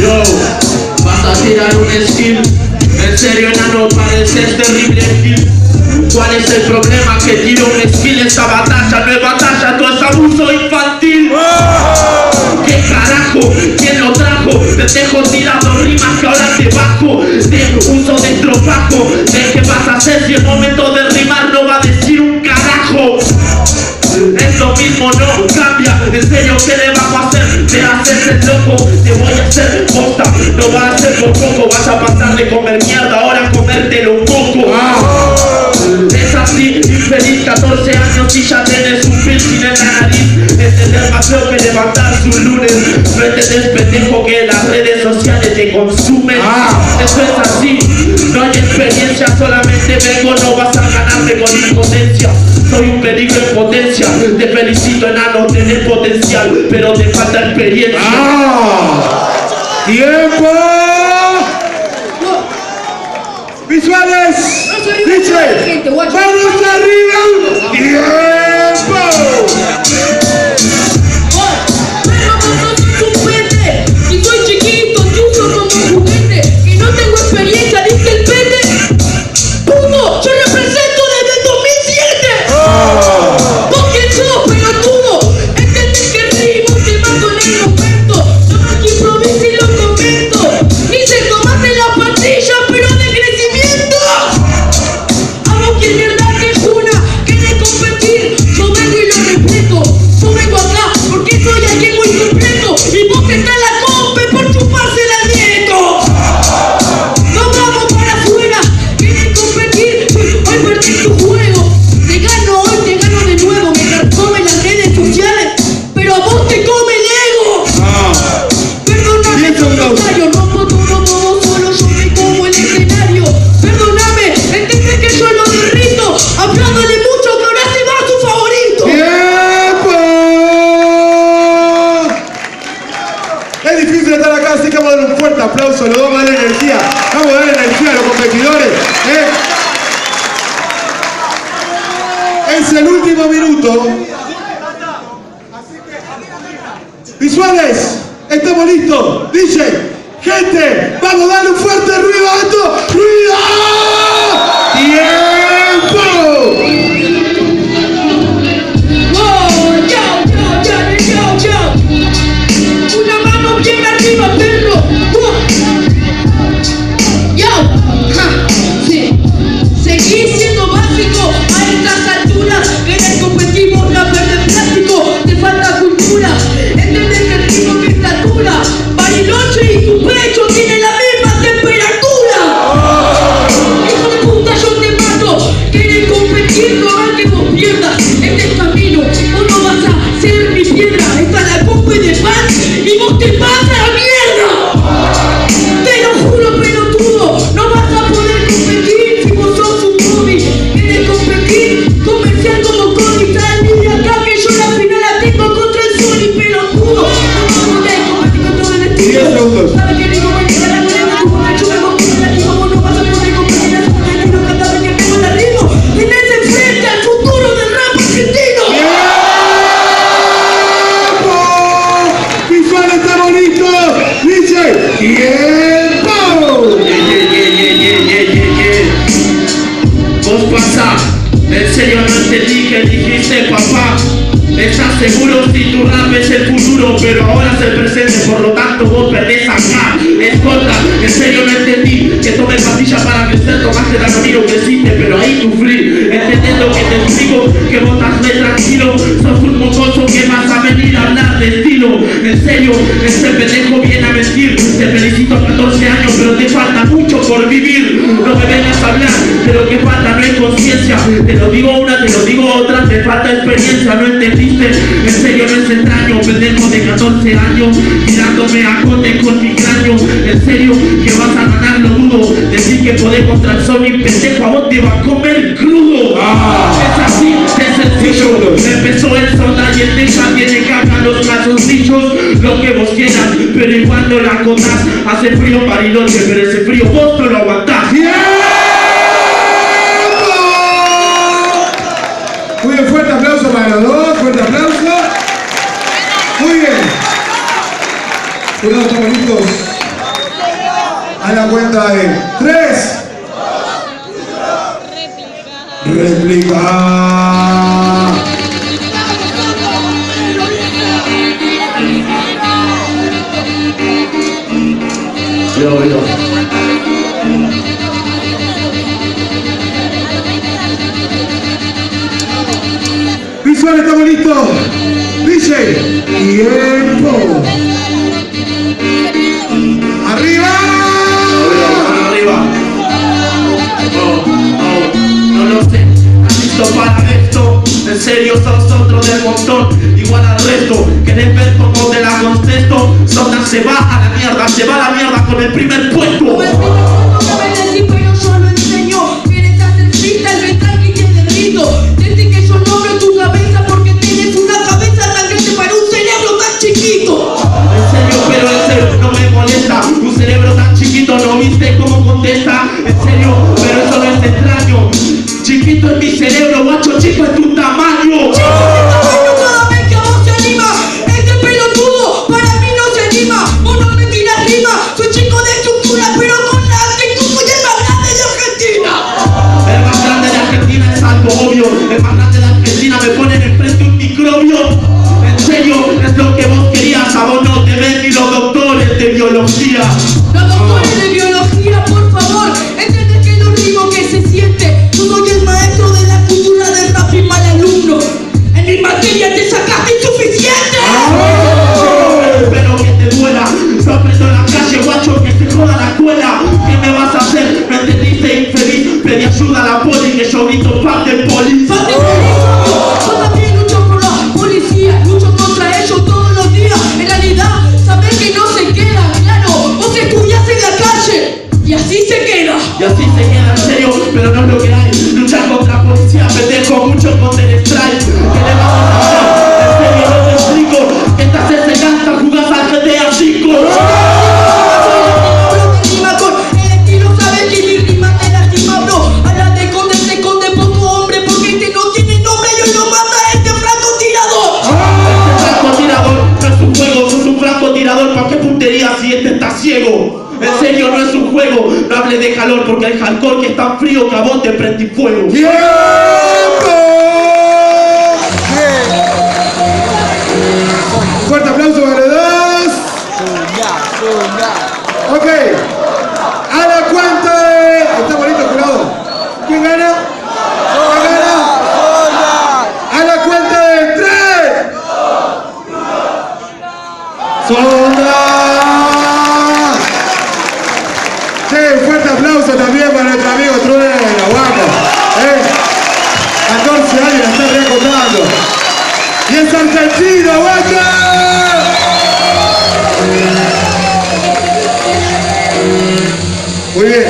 Yo, vas a tirar un skill. En serio, enano, pareces terrible skill. ¿Cuál es el problema? Que tiro un skill. Esta batalla no es batalla, todo es abuso infantil. ¿Qué carajo? ¿Quién lo trajo? Te dejo tirando rimas que ahora te bajo. De uso de estropajo. ¿De qué vas a hacer si el momento de rimar no va a decir un carajo? Es lo mismo, no cambia. En serio, ¿qué le vamos a hacer? Te haces el loco, te voy a hacer posta. No vas a hacer por poco, vas a pasar de comer mierda ahora a comértelo un poco. Es así, infeliz, 14 años y ya tenés un piercing en la nariz. Entender más feo que levantarse un lunes. No entendés, pendejo, que las redes sociales te consumen. Eso es así, no hay experiencia, solamente vengo, no vas a ganarme con impotencia. Soy un peligro en potencia. Te felicito, enano, tenés potencial, pero te falta experiencia. ¡Tiempo! ¡Visuales! ¡Dice! ¡Vamos arriba! ¡Tiempo! Si soy chiquito, chuzo como un juguete y no tengo experiencia, dice el pete. ¡Puto! ¡Yo represento desde el 2007! ¿Vos quién sos, pelotudo? Entendés que rimo, te mato en el momento. Yo aquí improviso y lo comento. Ni se tomaste la pastilla, pero de crecimiento. A vos que mierda que es una, querés competir. Yo vengo y lo respeto. Yo vengo acá porque soy alguien muy completo. Y vos que estás en la compe por chuparse la nieto. No vamos para afuera, querés competir. Hoy perdí tu juego. Te gano hoy, te gano de nuevo. Me carcome las redes sociales, pero a vos te come el ego. Perdóname, yo rompo todo modo solo, yo me como el escenario. Perdóname, entendés que yo lo derrito. Apláudale mucho que ahora se va su favorito. ¡Tiempo! Es difícil estar acá, así que vamos a dar un fuerte aplauso. Le vamos a dar energía. Vamos a dar energía a los competidores. Es el último minuto. Visuales, estamos listos. Dice, gente, vamos a darle un fuerte ruido a esto. ¡Ruido! ¡Tiempo! Wow, chao. Una mano bien arriba, perro. Sí. Seguí siendo básico a estas alturas. Eres competitivo, rapper de plástico. Te falta cultura. Entendés que el ritmo que estatura. Bariloche y tu pecho tienen la misma temperatura. Hijo de puta, yo te mato. Quieres competir, no hagas que vos pierdas. Este es camino, vos no vas a ser mi piedra. Está la copa de pan y vos te vas a la mierda. Te lo juro, pelotudo, no vas a poder competir si vos sos un hobby. Quieres competir, comercial como Cody. Salí acá que yo la final la tengo contra el Sony, pelotudo. No podés competir con todo el estilo. 10 segundos. ¿Sabes que digo? Me queda la moneda, como la chupa, como la chupa, vos no vas a poder competir. No cantar que tengo el ritmo. Tenés enfrente al futuro del rap argentino. ¡Tiempo! ¡Visual, estamos listos! Dice, ¡tiempo! Vos pasá, en serio no entendí que dijiste, papá. Estás seguro si tu rap es el futuro, pero ahora es el presente, por lo tanto vos perdés acá. Escolta, en serio no entendí que tomes pastillas para crecer, tomaste la camino que hiciste, pero ahí sufrí. Entendiendo que te explico que vos estás muy tranquilo, sos un mocoso que vas a venir a hablar de estilo. En serio, este pendejo viene a mentir. Te felicito 14 años, pero te falta mucho por vivir. No me vengas a hablar de lo que falta, no es conciencia. Te lo digo una, te lo digo otra, te falta experiencia, no entendiste. En serio no es extraño, pendejo de 14 años, mirándome a cote con mi cráneo. En serio que vas a ganar lo dudo. Decir que podés contra el Sony, pendejo, a vos te va a comer crudo. Es así, es sencillo. Empezó el Sonda y el Teja tiene caca los calzoncillos. Lo que vos quieras, pero igual no la contás. Hace frío Bariloche, pero ese frío vos no lo aguantás. Muy bien, fuerte aplauso para los dos, fuerte aplauso. Muy bien. Jurados, estamos listos. A la cuenta de 3. Réplica. Yo. Visual, estamos listos. DJ, tiempo. Arriba. Arriba. No lo sé. ¿Listo para esto? En serio sos otro del montón. Igual al resto. ¿Querés ver cómo te la contesto? Sonda se va a la mierda. Se va a la mierda con el primer puesto. Pero yo lo enseño. Quieres hacer freestyle, tranqui y el grito. Desde que yo nombro en tu cabeza porque tienes una cabeza tan grande para un cerebro tan chiquito. En serio, pero en serio, no me molesta. Un cerebro tan chiquito, ¿no viste cómo contesta? En serio, pero eso no es extraño. Chiquito es mi cerebro, guacho, chico es tu tamaño. Cada vez que vos se anima, este pelotudo para mí no se anima. Vos no me tiras rima, soy chico de estructura, pero con la actitud soy el más grande de Argentina. El más grande de Argentina es algo obvio. El más grande de Argentina me ponen enfrente un microbio. En serio, es lo que vos querías. A vos no te ven ni los doctores de biología. Los doctores de biología, por favor, entienden que lo único que se siente. Yo soy el maestro de la cultura del rap y mal alumno. En mi materia te sacaste insuficiente. Espero que te duela. Yo aprendo en la calle, guacho, que se joda la escuela. ¿Qué me vas a hacer? ¿Me entendiste, infeliz? Pedí ayuda a la poli, que yo grito fuck the police. Fuck the police. Yo también lucho por la policía, lucho contra ellos todos los días. En realidad, sabés que no se queda, claro. Vos estudiás en la calle y así se queda. Y así se queda, en serio, pero no es lo que hay. Luchar contra policía, pendejo, mucho Counter Strike. ¿Qué le vamos a hacer? En serio, no te explico. Que estás enseñando, jugás al GTA 5. ¿Para qué puntería si este está ciego? En serio, no es un juego. No hables de calor porque hay alcohol que es tan frío que a vos te prendí fuego. ¡Tiempo! Fuerte aplauso para los dos. Ok. A la cuenta de... ¿Está bonito, jurado? ¿Quién gana? ¿Quién gana? A la cuenta de 3. ¡Sonda! Che, fuerte aplauso también para nuestro amigo Trueno, vamos. 14 años la está recordando. Y es argentino, guacha.